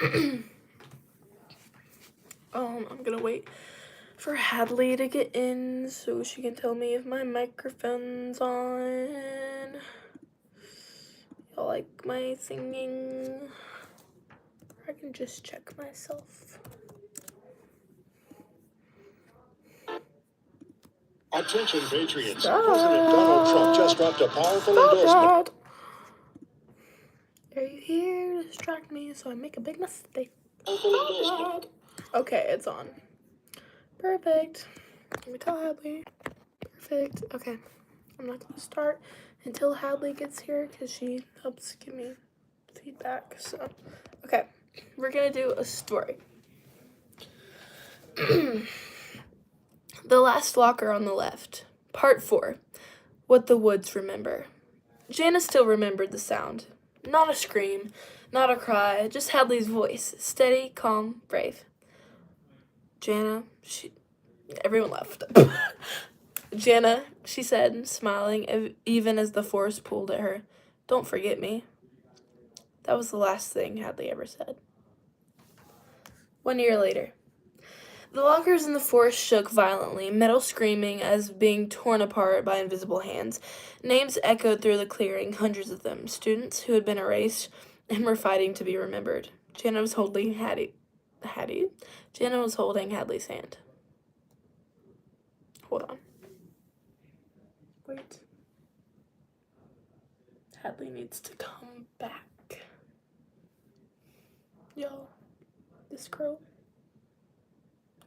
I'm gonna wait for Hadley to get in so she can tell me if my microphone's on. Y'all like my singing? I can just check myself. Attention, Patriots. President Donald Trump just dropped a powerful endorsement. Are you here to distract me so I make a big mistake? Endorsement. Okay, it's on. Perfect. Let me tell Hadley. Perfect. Okay. I'm not going to start until Hadley gets here because she helps give me feedback. So, okay. We're going to do a story. The Last Locker on the Left. Part 4. What the Woods Remember. Janna still remembered the sound. Not a scream, not a cry, just Hadley's voice. Steady, calm, brave. Janna, everyone left. Janna, she said, smiling, even as the forest pulled at her. Don't forget me. That was the last thing Hadley ever said. 1 year later. The lockers in the forest shook violently, metal screaming as being torn apart by invisible hands. Names echoed through the clearing, hundreds of them, students who had been erased and were fighting to be remembered. Janna was holding Janna was holding Hadley's hand. Hold on. Wait. Hadley needs to come back. Yo, this girl.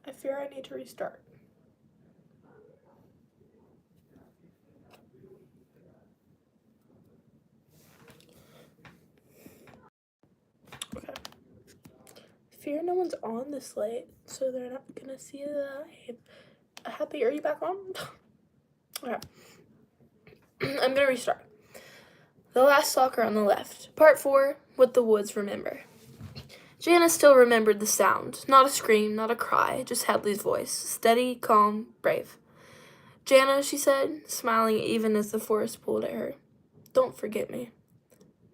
I fear I need to restart. Okay. Fear no one's on this late, so they're not gonna see the live. Happy, are you back on? Okay. I'm gonna restart. The Last Locker on the Left. Part 4, What the Woods Remember. Janna still remembered the sound. Not a scream, not a cry, just Hadley's voice. Steady, calm, brave. Janna, she said, smiling even as the forest pulled at her. Don't forget me.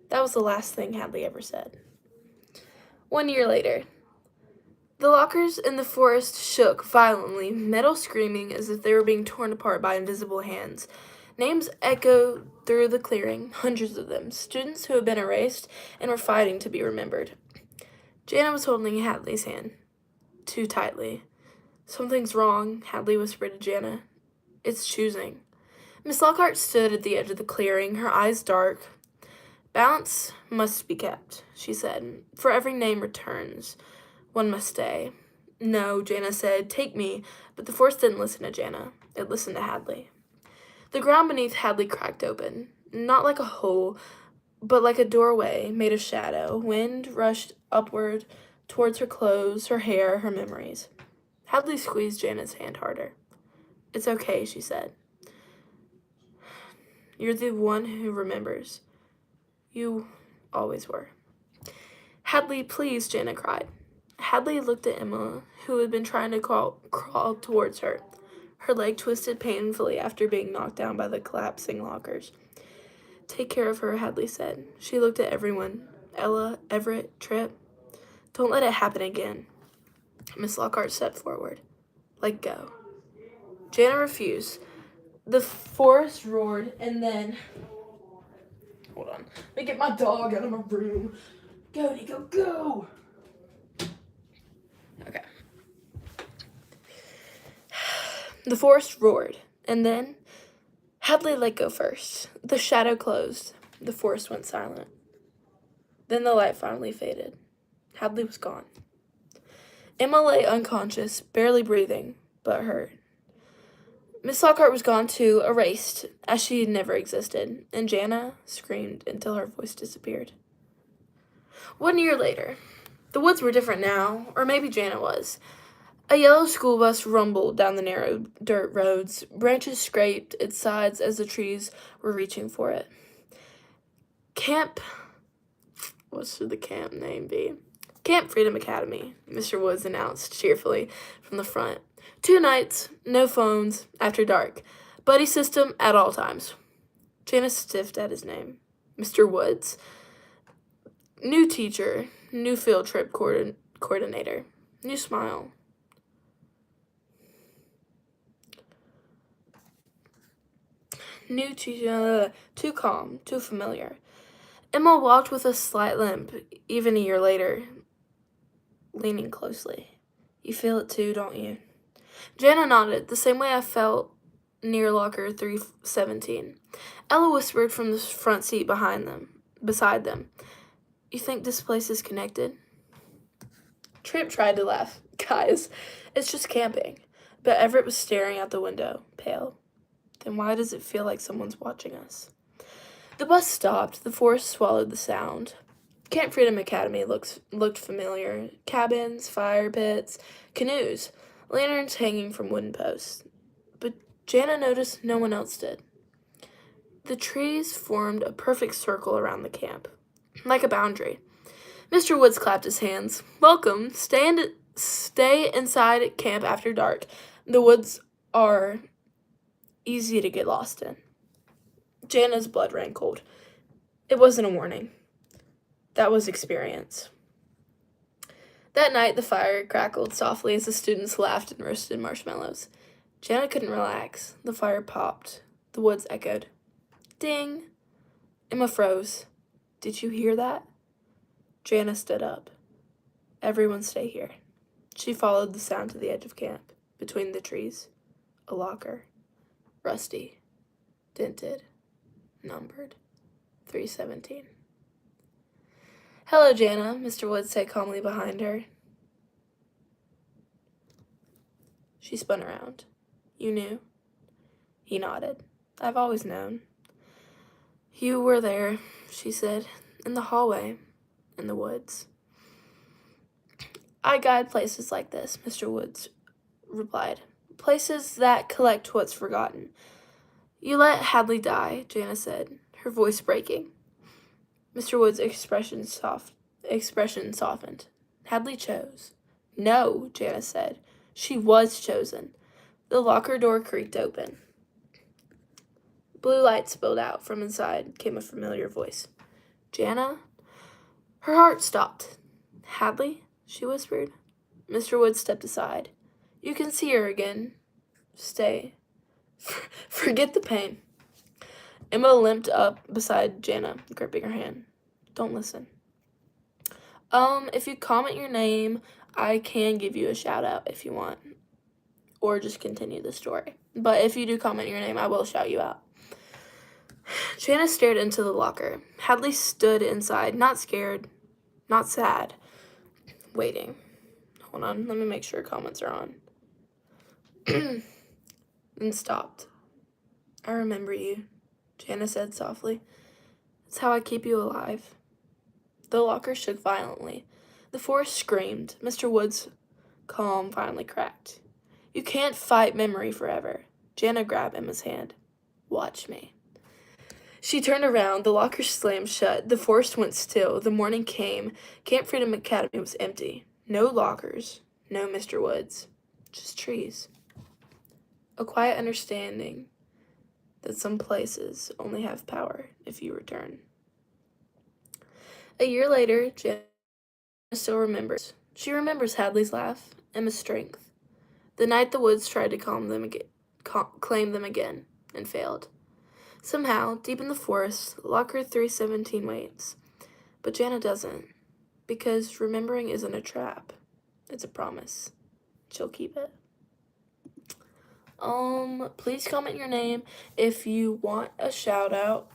That was the last thing Hadley ever said. 1 year later. The lockers in the forest shook violently, metal screaming as if they were being torn apart by invisible hands. Names echoed through the clearing, hundreds of them, students who had been erased and were fighting to be remembered. Janna was holding Hadley's hand, too tightly. Something's wrong, Hadley whispered to Janna. It's choosing. Miss Lockhart stood at the edge of the clearing, her eyes dark. Balance must be kept, she said. For every name returns, one must stay. No, Janna said, take me, but the force didn't listen to Janna. It listened to Hadley. The ground beneath Hadley cracked open, not like a hole, but like a doorway made of shadow. Wind rushed upward towards her clothes, her hair, her memories. Hadley squeezed Janna's hand harder. It's okay, she said. You're the one who remembers. You always were. Hadley, please, Janna cried. Hadley looked at Emma, who had been trying to crawl towards her. Her leg twisted painfully after being knocked down by the collapsing lockers. Take care of her, Hadley said. She looked at everyone. Ella, Everett, Tripp. Don't let it happen again. Miss Lockhart stepped forward. Let go. Janna refused. The forest roared, and then... Hold on. Let me get my dog out of my room. Go, Nico, go! Okay. The forest roared, and then Hadley let go first. The shadow closed. The forest went silent. Then the light finally faded. Hadley was gone. Emma lay unconscious, barely breathing, but hurt. Miss Lockhart was gone too, erased, as she had never existed, and Janna screamed until her voice disappeared. 1 year later. The woods were different now, or maybe Janna was. A yellow school bus rumbled down the narrow dirt roads. Branches scraped its sides as the trees were reaching for it. What should the camp name be? Camp Freedom Academy, Mr. Woods announced cheerfully from the front. 2 nights, no phones, after dark. Buddy system at all times. Janna stiffed at his name. Mr. Woods. New teacher, New field trip coordinator. New smile. New too calm, too familiar. Emma walked with a slight limp, even a year later, leaning closely. You feel it too, don't you? Janna nodded, the same way I felt near locker 317. Ella whispered from the front seat beside them. You think this place is connected? Trip tried to laugh. Guys, it's just camping. But Everett was staring out the window, pale. Then why does it feel like someone's watching us? The bus stopped. The forest swallowed the sound. Camp Freedom Academy looked familiar. Cabins, fire pits, canoes, lanterns hanging from wooden posts. But Janna noticed no one else did. The trees formed a perfect circle around the camp, like a boundary. Mr. Woods clapped his hands. Welcome. Stay inside camp after dark. The woods are easy to get lost in. Janna's blood ran cold. It wasn't a warning. That was experience. That night, the fire crackled softly as the students laughed and roasted marshmallows. Janna couldn't relax. The fire popped. The woods echoed. Ding! Emma froze. Did you hear that? Janna stood up. Everyone stay here. She followed the sound to the edge of camp. Between the trees, a locker. Rusty. Dented. Numbered. 317. Hello, Janna, Mr. Woods said calmly behind her. She spun around. You knew? He nodded. I've always known. You were there, she said, in the hallway, in the woods. I guide places like this, Mr. Woods replied. Places that collect what's forgotten. You let Hadley die, Janna said, her voice breaking. Mr. Woods' expression softened. Hadley chose. No, Janna said. She was chosen. The locker door creaked open. Blue light spilled out. From inside came a familiar voice. Janna? Her heart stopped. Hadley? She whispered. Mr. Woods stepped aside. You can see her again. Stay. Forget the pain. Emma limped up beside Janna, gripping her hand. Don't listen. If you comment your name, I can give you a shout out if you want. Or just continue the story. But if you do comment your name, I will shout you out. Janna stared into the locker. Hadley stood inside, not scared, not sad, waiting. Hold on, let me make sure comments are on. Then stopped. I remember you, Janna said softly. It's how I keep you alive. The locker shook violently. The forest screamed. Mr. Woods' calm finally cracked. You can't fight memory forever. Janna grabbed Emma's hand. Watch me. She turned around. The locker slammed shut. The forest went still. The morning came. Camp Freedom Academy was empty. No lockers. No Mr. Woods. Just trees. A quiet understanding that some places only have power if you return. A year later, Janna still remembers. She remembers Hadley's laugh, Emma's strength. The night the woods tried to claim them again, and failed. Somehow, deep in the forest, Locker 317 waits. But Janna doesn't, because remembering isn't a trap. It's a promise. She'll keep it. Please comment your name if you want a shout out,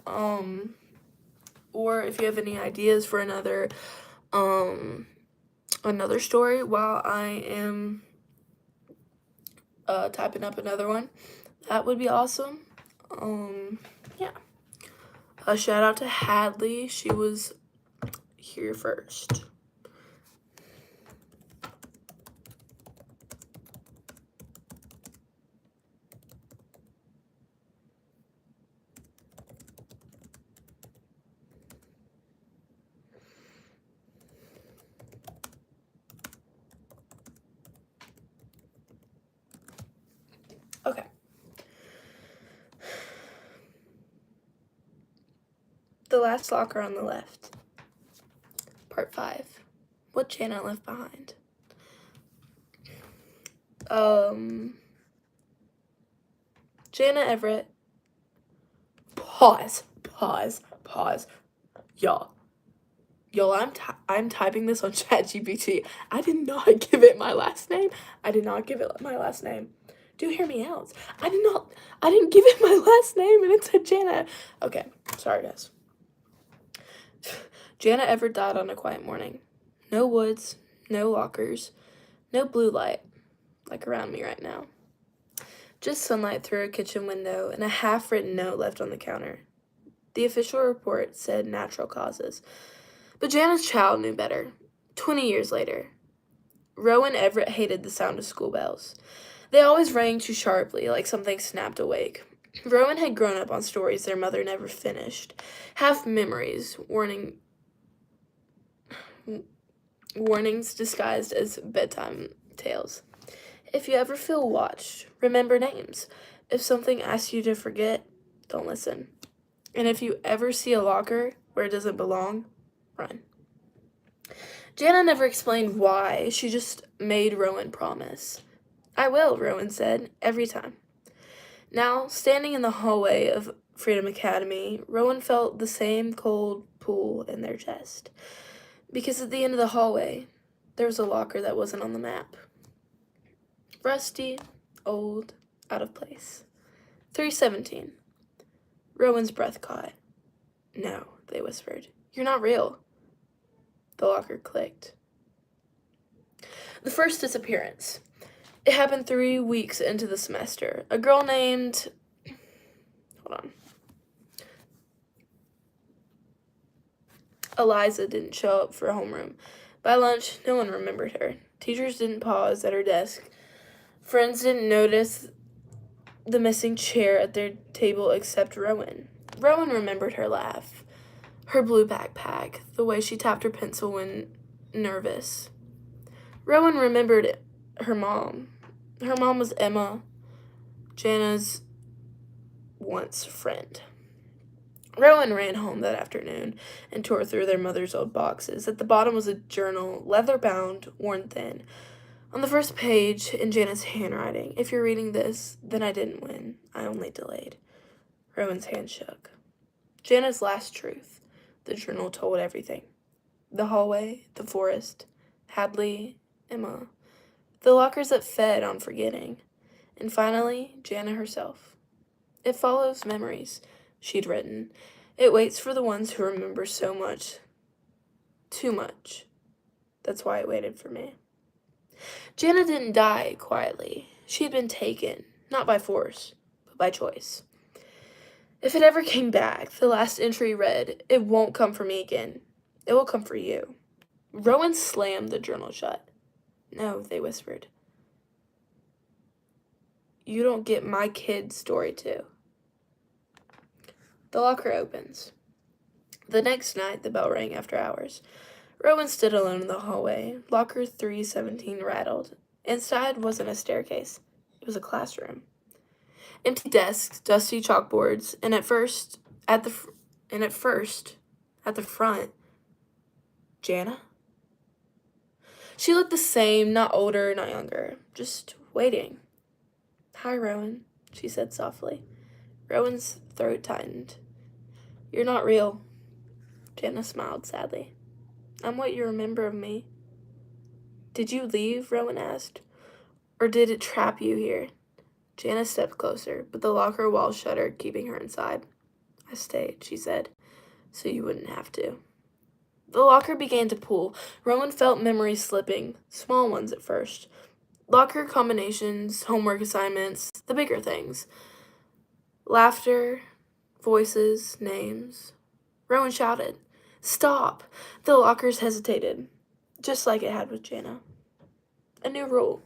or if you have any ideas for another story while I am typing up another one. That would be awesome. Yeah. A shout out to Hadley. She was here first. Okay. The last locker on the left. Part 5. what Janna left behind. Janna Everett. Pause. Y'all, I'm typing this on ChatGPT. I did not give it my last name. Do hear me out. I didn't give it my last name, and it said Janna. Okay, sorry guys. Janna Everett died on a quiet morning. No woods, no lockers, no blue light, like around me right now. Just sunlight through a kitchen window and a half-written note left on the counter. The official report said natural causes. But Janna's child knew better. 20 years later, Rowan Everett hated the sound of school bells. They always rang too sharply, like something snapped awake. Rowan had grown up on stories their mother never finished, half memories, warnings disguised as bedtime tales. If you ever feel watched, remember names. If something asks you to forget, don't listen. And if you ever see a locker where it doesn't belong, run. Janna never explained why. She just made Rowan promise. I will, Rowan said, every time. Now, standing in the hallway of Freedom Academy, Rowan felt the same cold pull in their chest. Because at the end of the hallway, there was a locker that wasn't on the map. Rusty, old, out of place. 317. Rowan's breath caught. No, they whispered. You're not real. The locker clicked. The first disappearance. It happened 3 weeks into the semester. A girl named... Eliza didn't show up for homeroom. By lunch, no one remembered her. Teachers didn't pause at her desk. Friends didn't notice the missing chair at their table except Rowan. Rowan remembered her laugh, her blue backpack, the way she tapped her pencil when nervous. Rowan remembered her mom. Her mom was Emma, Janna's once friend. Rowan ran home that afternoon and tore through their mother's old boxes. At the bottom was a journal, leather-bound, worn thin. On the first page, in Janna's handwriting, if you're reading this, then I didn't win. I only delayed. Rowan's hand shook. Janna's last truth. The journal told everything. The hallway, the forest, Hadley, Emma, the lockers that fed on forgetting, and finally, Janna herself. It follows memories, she'd written. It waits for the ones who remember so much. Too much. That's why it waited for me. Janna didn't die quietly. She had been taken, not by force, but by choice. If it ever came back, the last entry read, "It won't come for me again. It will come for you." Rowan slammed the journal shut. No, they whispered. You don't get my kid's story too. The locker opens. The next night, the bell rang after hours. Rowan stood alone in the hallway. Locker 317 rattled. Inside wasn't a staircase. It was a classroom. Empty desks, dusty chalkboards, and at first, at the front, Janna? She looked the same, not older, not younger, just waiting. Hi, Rowan, she said softly. Rowan's throat tightened. You're not real. Janna smiled sadly. I'm what you remember of me. Did you leave? Rowan asked. Or did it trap you here? Janna stepped closer, but the locker wall shuttered, keeping her inside. I stayed, she said, so you wouldn't have to. The locker began to pull. Rowan felt memories slipping, small ones at first. Locker combinations, homework assignments, the bigger things. Laughter, voices, names. Rowan shouted, Stop! The lockers hesitated, just like it had with Janna. A new rule.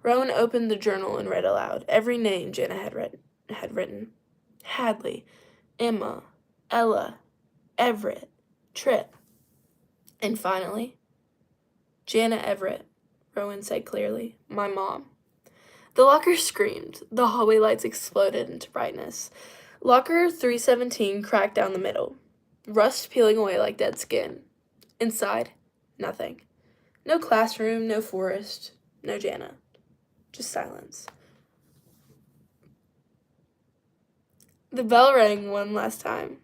Rowan opened the journal and read aloud every name Janna had written. Hadley, Emma, Ella, Everett, Tripp. And finally, Janna Everett, Rowan said clearly, my mom. The locker screamed. The hallway lights exploded into brightness. Locker 317 cracked down the middle, rust peeling away like dead skin. Inside, nothing. No classroom, no forest, no Janna. Just silence. The bell rang one last time.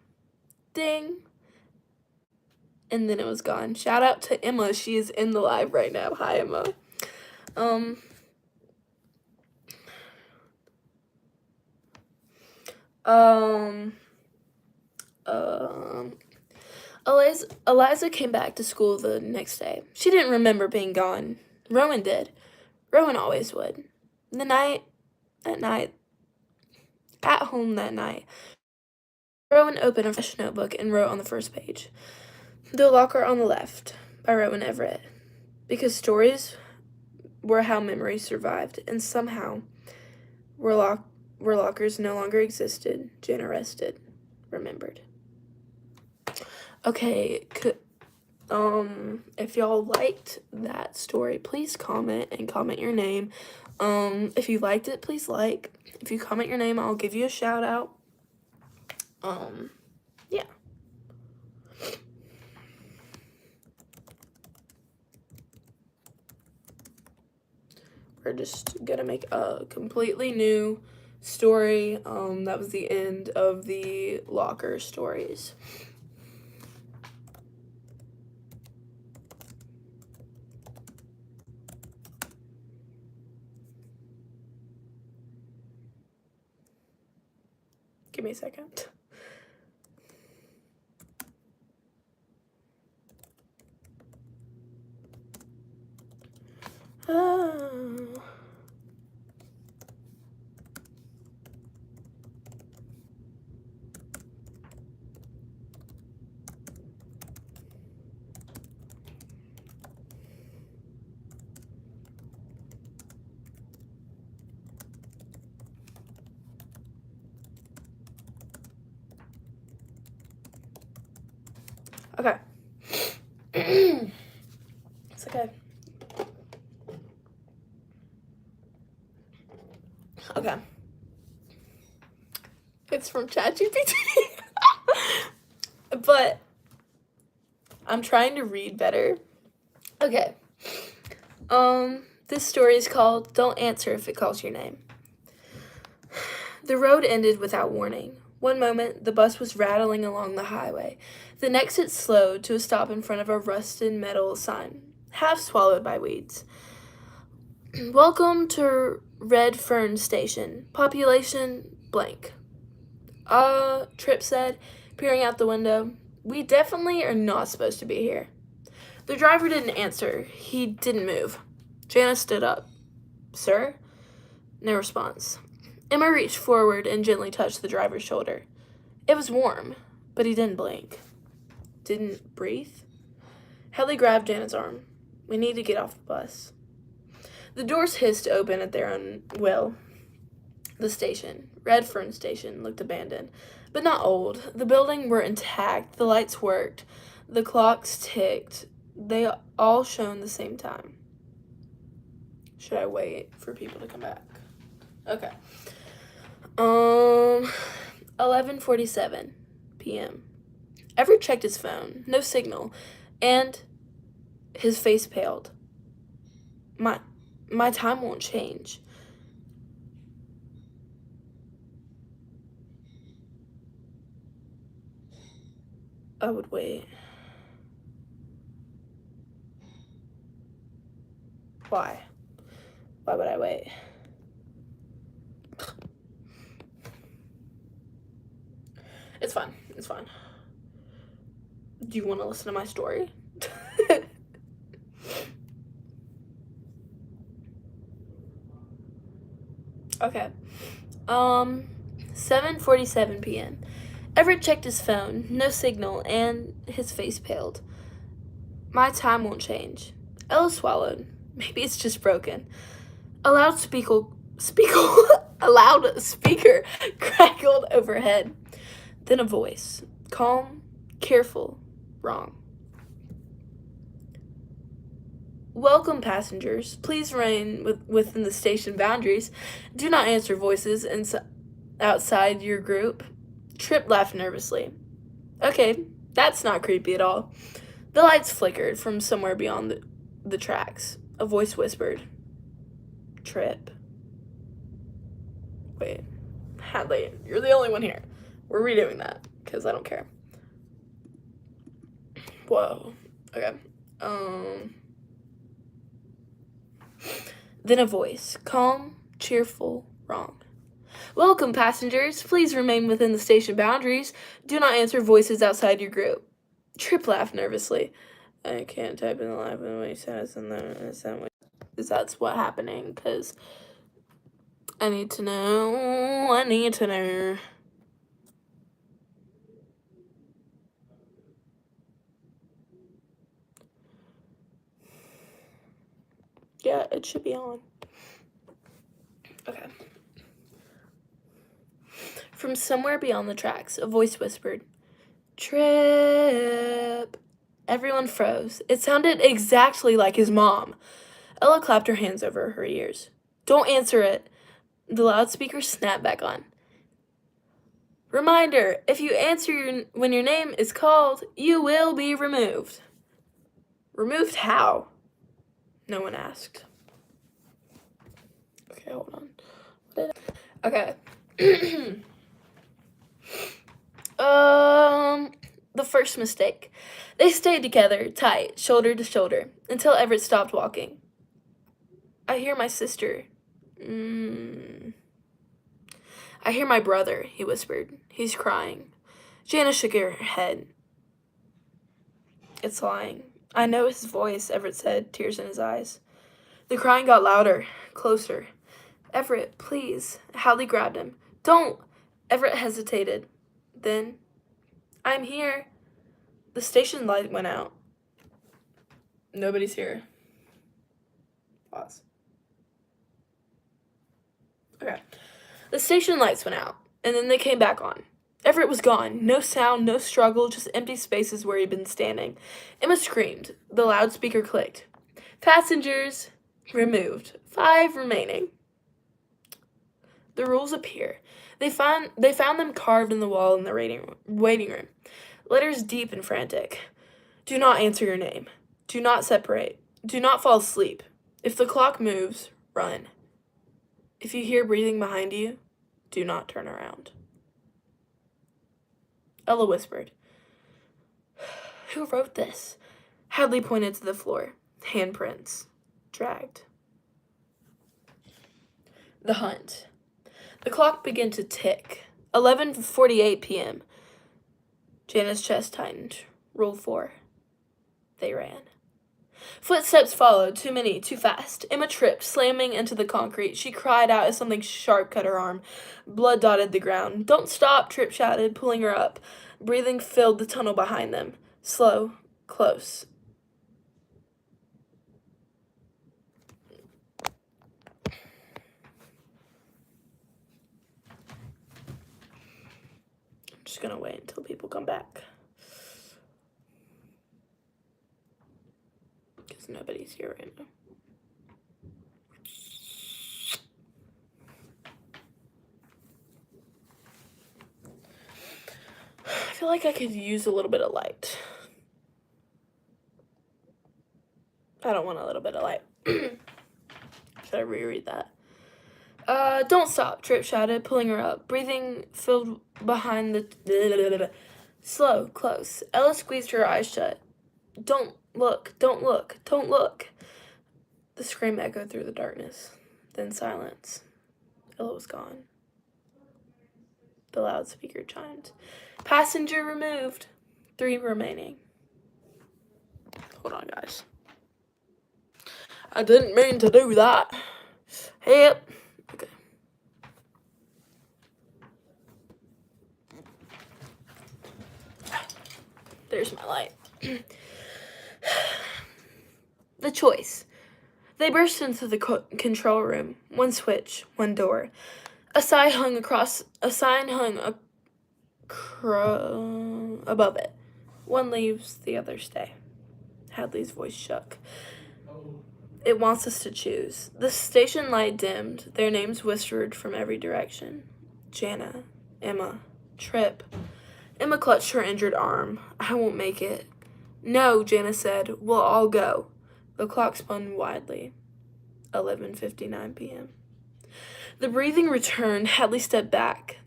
Ding. And then it was gone. Shout out to Emma. She is in the live right now. Hi, Emma. Eliza came back to school the next day. She didn't remember being gone. Rowan did. Rowan always would. At home that night, Rowan opened a fresh notebook and wrote on the first page, "The Locker on the Left" by Rowan Everett. Because stories were how memories survived, and somehow where lockers no longer existed, Janna rested, remembered. Okay, if y'all liked that story, please comment and comment your name. If you liked it, please like. If you comment your name, I'll give you a shout out. Yeah. We're just gonna make a completely new story. That was the end of the locker stories. Give me a second. Okay. It's okay. Okay. It's from ChatGPT. But I'm trying to read better. Okay. This story is called "Don't Answer If It Calls Your Name." The road ended without warning. One moment, the bus was rattling along the highway. The next, it slowed to a stop in front of a rusted metal sign, half swallowed by weeds. "Welcome to Red Fern Station. Population blank." Tripp said, peering out the window. "We definitely are not supposed to be here." The driver didn't answer. He didn't move. Janna stood up. "Sir?" No response. Emma reached forward and gently touched the driver's shoulder. It was warm, but he didn't blink. Didn't breathe. Helly grabbed Janna's arm. "We need to get off the bus." The doors hissed open at their own will. The station, Red Fern Station, looked abandoned, but not old. The buildings were intact. The lights worked. The clocks ticked. They all shone the same time. Should I wait for people to come back? Okay. 11:47 p.m. Everett checked his phone. No signal. And his face paled. My time won't change." I would wait. Why? Why would I wait? It's fine. It's fine. Do you want to listen to my story? Okay. 7:47 p.m. Everett checked his phone. No signal, and his face paled. My time won't change. Ella swallowed. Maybe it's just broken. A loud a loud speaker crackled overhead. Then a voice. Calm, careful, wrong. Welcome, passengers. Please remain within the station boundaries. Do not answer voices outside your group. Tripp laughed nervously. Okay, that's not creepy at all. The lights flickered from somewhere beyond the tracks. A voice whispered, "Trip." Wait, Hadley, you're the only one here. We're redoing that, because I don't care. Whoa. Okay. Then a voice, calm, cheerful, wrong. "Welcome, passengers. Please remain within the station boundaries. Do not answer voices outside your group." Trip laughed nervously. "I can't type in the live when he says, and then is that's what happening? Because I need to know. I need to know." Yeah, it should be on. Okay. From somewhere beyond the tracks, a voice whispered, "Trip." Everyone froze. It sounded exactly like his mom. Ella clapped her hands over her ears. "Don't answer it." The loudspeaker snapped back on. "Reminder, if you answer when your name is called, you will be removed." Removed how? No one asked. Okay, hold on. Okay. The first mistake. They stayed together, tight, shoulder to shoulder, until Everett stopped walking. "I hear my sister." "I hear my brother," he whispered. "He's crying." Janna shook her head. "It's lying." "I know his voice," Everett said, tears in his eyes. The crying got louder, closer. "Everett, please." Hallie grabbed him. "Don't." Everett hesitated. Then, "I'm here." The station light went out. Nobody's here. Pause. Okay. The station lights went out, and then they came back on. Everett was gone. No sound, no struggle, just empty spaces where he'd been standing. Emma screamed. The loudspeaker clicked. "Passengers removed. 5 remaining." The rules appear. They found them carved in the wall in the waiting room. Letters deep and frantic. "Do not answer your name. Do not separate. Do not fall asleep. If the clock moves, run. If you hear breathing behind you, do not turn around." Ella whispered, "Who wrote this?" Hadley pointed to the floor. Handprints. Dragged. The hunt. The clock began to tick. 11:48 p.m. Janna's chest tightened. Rule 4. They ran. Footsteps followed, too many, too fast. Emma tripped, slamming into the concrete. She cried out as something sharp cut her arm. Blood dotted the ground. "Don't stop," Tripp shouted, pulling her up. Breathing filled the tunnel behind them. Slow, close. I'm just gonna wait until people come back. Because nobody's here right now. I feel like I could use a little bit of light. I don't want a little bit of light. Should I reread that? "Don't stop," Tripp shouted, pulling her up. Breathing filled behind the... Slow, close. Ella squeezed her eyes shut. "Don't look, don't look, don't look." The scream echoed through the darkness. Then silence. Ella was gone. The loudspeaker chimed. "Passenger removed. 3 remaining." Hold on, guys. I didn't mean to do that. Yep. Okay. There's my light. The choice. They burst into the control room. One switch, one door. A sign hung above it. "One leaves, the others stay." Hadley's voice shook. "It wants us to choose." The station light dimmed. Their names whispered from every direction. Janna, Emma, Tripp. Emma clutched her injured arm. "I won't make it." "No," Janna said. "We'll all go." The clock spun widely. 11:59 p.m. The breathing returned. Hadley stepped back.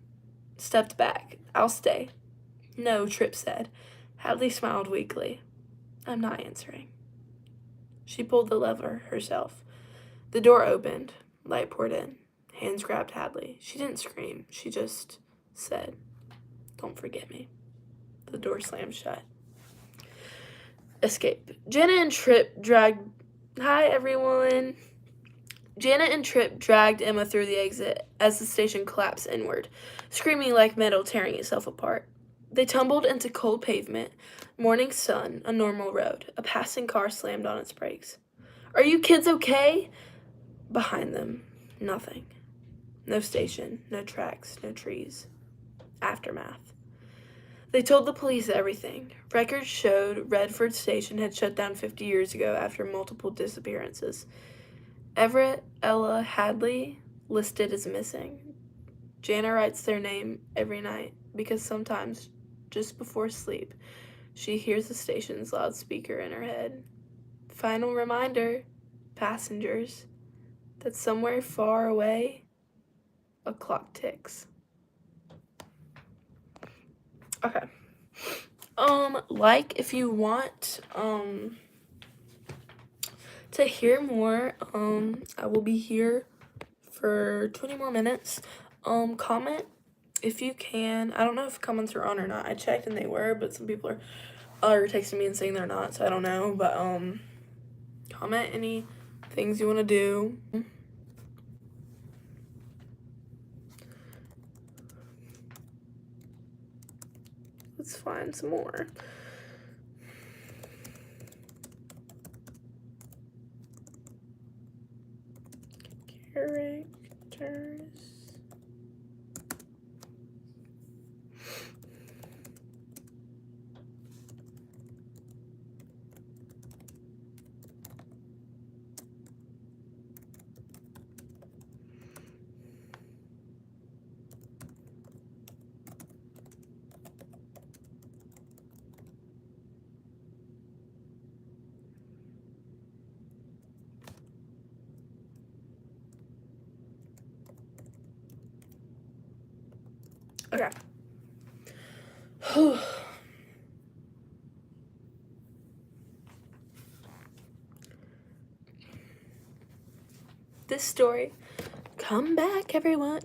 I'll stay. No, Tripp said. Hadley smiled weakly. I'm not answering. She pulled the lever herself. The door opened. Light poured in. Hands grabbed Hadley. She didn't scream. She just said, don't forget me. The door slammed shut. Escape. Hi, everyone. Janna and Tripp dragged Emma through the exit as the station collapsed inward, screaming like metal tearing itself apart. They tumbled into cold pavement, morning sun, a normal road. A passing car slammed on its brakes. Are you kids okay? Behind them, nothing. No station, no tracks, no trees. Aftermath. They told the police everything. Records showed Redford Station had shut down 50 years ago after multiple disappearances. Everett, Ella, Hadley listed as missing. Janna writes their name every night because sometimes, just before sleep, she hears the station's loudspeaker in her head. Final reminder, passengers, that somewhere far away, a clock ticks. Okay. Like if you want, to hear more, I will be here for 20 more minutes. Comment if you can. I don't know if comments are on or not. I checked and they were, but some people are texting me and saying they're not, so I don't know. But comment any things you want to do. Let's find some more. Characters. Okay. This story, come back, everyone.